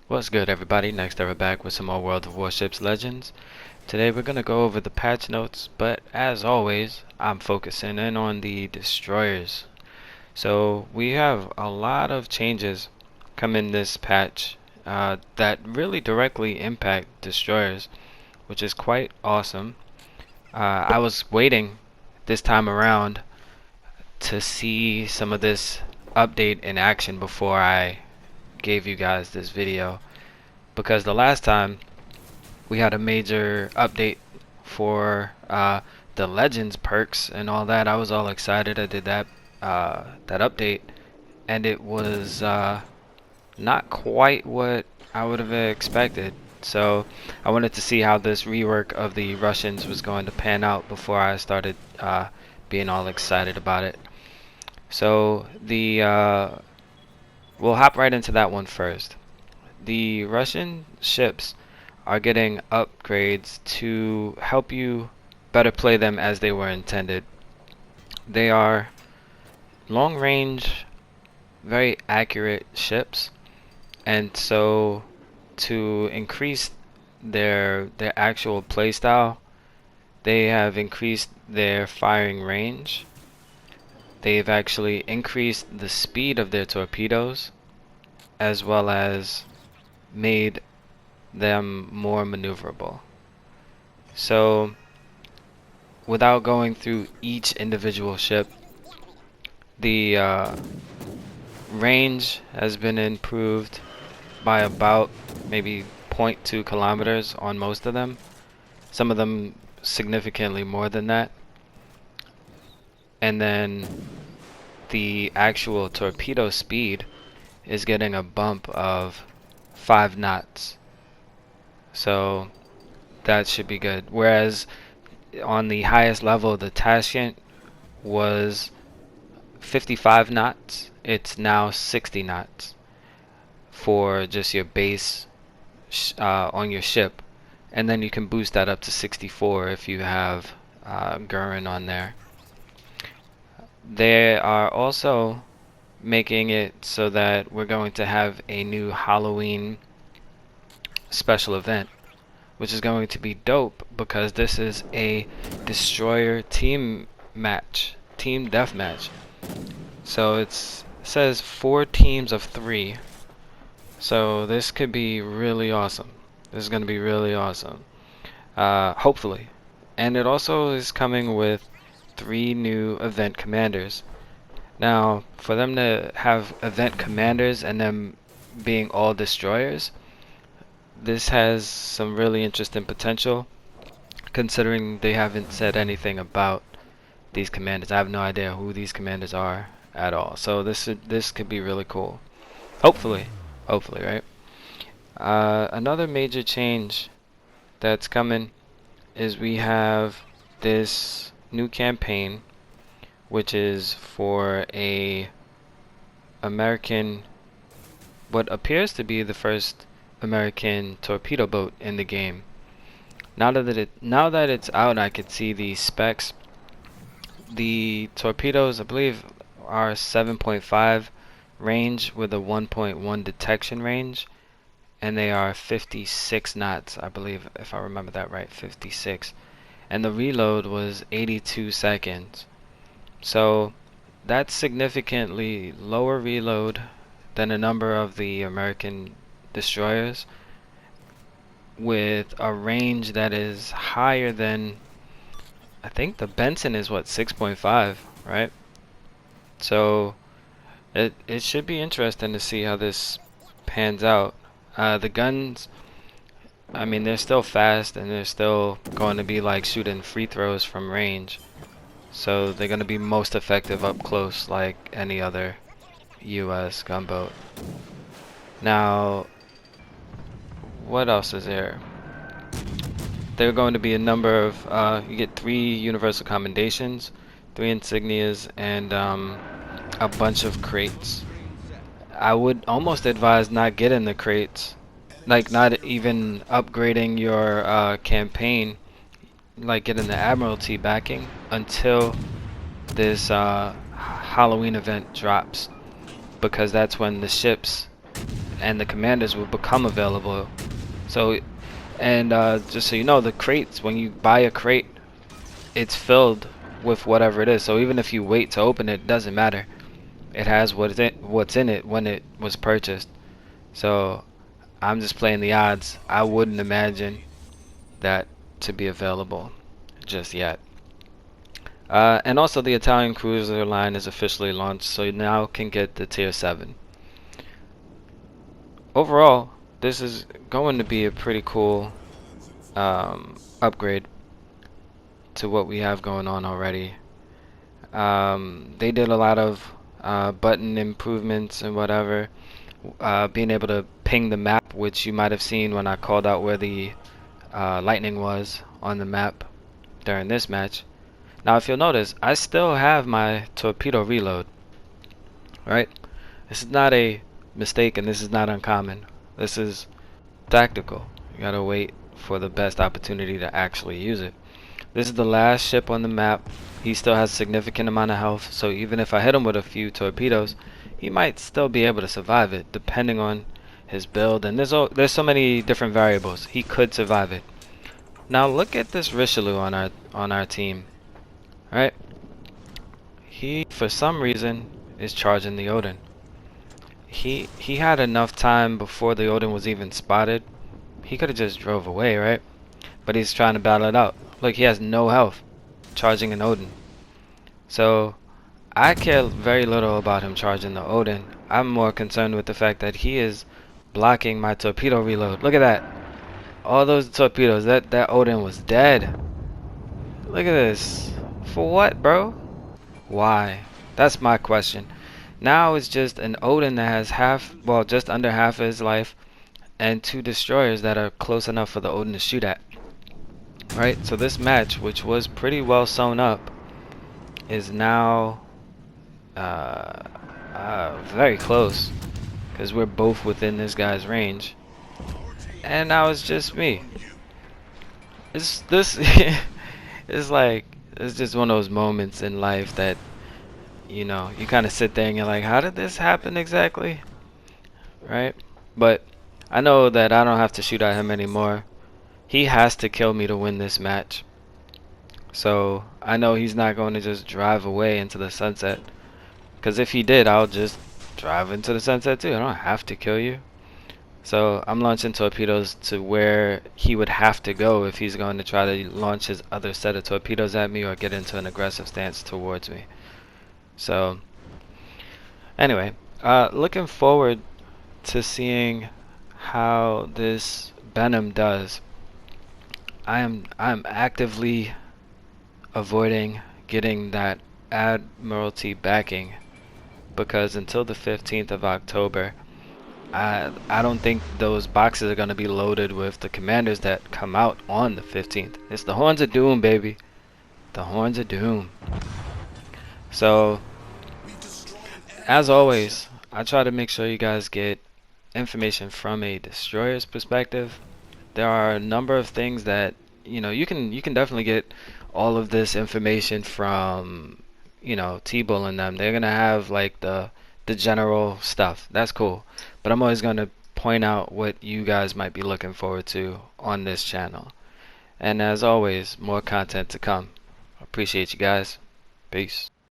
What's good, everybody? Next we're back with some more World of Warships Legends. Today we're going to go over the patch notes, but as always, I'm focusing in on the destroyers. So we have a lot of changes come in this patch that really directly impact destroyers, which is quite awesome. I was waiting this time around to see some of this update in action before I gave you guys this video, because the last time we had a major update for the Legends perks and all that. I was all excited. I did that update, and it was not quite what I would have expected. So I wanted to see how this rework of the Russians was going to pan out before I started being all excited about it. So we'll hop right into that one first. The Russian ships are getting upgrades to help you better play them as they were intended. They are long range, very accurate ships, and so to increase their actual playstyle, they have increased their firing range. They've actually increased the speed of their torpedoes, as well as made them more maneuverable. So without going through each individual ship, the range has been improved by about maybe 0.2 kilometers on most of them. Some of them significantly more than that. And then the actual torpedo speed is getting a bump of 5 knots. So that should be good. Whereas on the highest level, the Tashkent was 55 knots. It's now 60 knots for just your base on your ship. And then you can boost that up to 64 if you have Gurren on there. They are also making it so that we're going to have a new Halloween special event, which is going to be dope because this is a destroyer team deathmatch. So it says 4 teams of 3. So this could be really awesome. This is going to be really awesome. Hopefully. And it also is coming with 3 new event commanders. Now, for them to have event commanders and them being all destroyers, this has some really interesting potential, considering they haven't said anything about these commanders. I have no idea who these commanders are at all. So this could be really cool. Hopefully, right? Another major change that's coming is we have this new campaign, which is for what appears to be the first American torpedo boat in the game. Now that it's out, I could see the specs. The torpedoes, I believe, are 7.5 range with a 1.1 detection range, and they are 56 knots, I believe, if I remember that right, 56. And the reload was 82 seconds. So that's significantly lower reload than a number of the American destroyers, with a range that is higher than, I think the Benson is what, 6.5, right? So it should be interesting to see how this pans out. The guns, I mean, they're still fast, and they're still going to be like shooting free throws from range. So they're going to be most effective up close, like any other US gunboat. Now, what else is there? There are going to be a number of, you get 3 universal commendations, 3 insignias, and a bunch of crates. I would almost advise not getting the crates, like not even upgrading your campaign, like getting the Admiralty backing until this Halloween event drops, because that's when the ships and the commanders will become available. So, and just so you know, the crates, when you buy a crate, it's filled with whatever it is. So even if you wait to open it, it doesn't matter. It has what's in it when it was purchased. So I'm just playing the odds. I wouldn't imagine that to be available just yet. And also the Italian cruiser line is officially launched, so you now can get the tier 7. Overall, this is going to be a pretty cool upgrade to what we have going on already. They did a lot of button improvements and whatever. Being able to ping the map, which you might have seen when I called out where the lightning was on the map during this match. Now if you'll notice, I still have my torpedo reload, right? This is not a mistake and this is not uncommon. This is tactical. You gotta wait for the best opportunity to actually use it. This is the last ship on the map. He still has a significant amount of health, so even if I hit him with a few torpedoes, he might still be able to survive it, depending on his build. And there's so many different variables. He could survive it. Now look at this Richelieu on our team, right? He, for some reason, is charging the Odin. He had enough time before the Odin was even spotted. He could have just drove away, right? But he's trying to battle it out. Look, he has no health, charging an Odin. So I care very little about him charging the Odin. I'm more concerned with the fact that he is blocking my torpedo reload. Look at that. All those torpedoes. That Odin was dead. Look at this. For what, bro? Why? That's my question. Now it's just an Odin that has just under half of his life, and 2 destroyers that are close enough for the Odin to shoot at. Right? So this match, which was pretty well sewn up, is now very close, because we're both within this guy's range. And now it's just me. This it's like, it's just one of those moments in life that, you know, you kind of sit there and you're like, how did this happen exactly? Right? But I know that I don't have to shoot at him anymore. He has to kill me to win this match. So I know he's not going to just drive away into the sunset. Because if he did, I'll just drive into the sunset too. I don't have to kill you. So I'm launching torpedoes to where he would have to go if he's going to try to launch his other set of torpedoes at me or get into an aggressive stance towards me. So anyway, looking forward to seeing how this Venom does. I'm actively avoiding getting that Admiralty backing, because until the 15th of October, I don't think those boxes are going to be loaded with the commanders that come out on the 15th. It's the Horns of Doom, baby. The Horns of Doom. So, as always, I try to make sure you guys get information from a destroyer's perspective. There are a number of things that, you know, you can definitely get all of this information from, you know, T-Bull and them. They're going to have like the general stuff. That's cool. But I'm always going to point out what you guys might be looking forward to on this channel. And as always, more content to come. Appreciate you guys. Peace.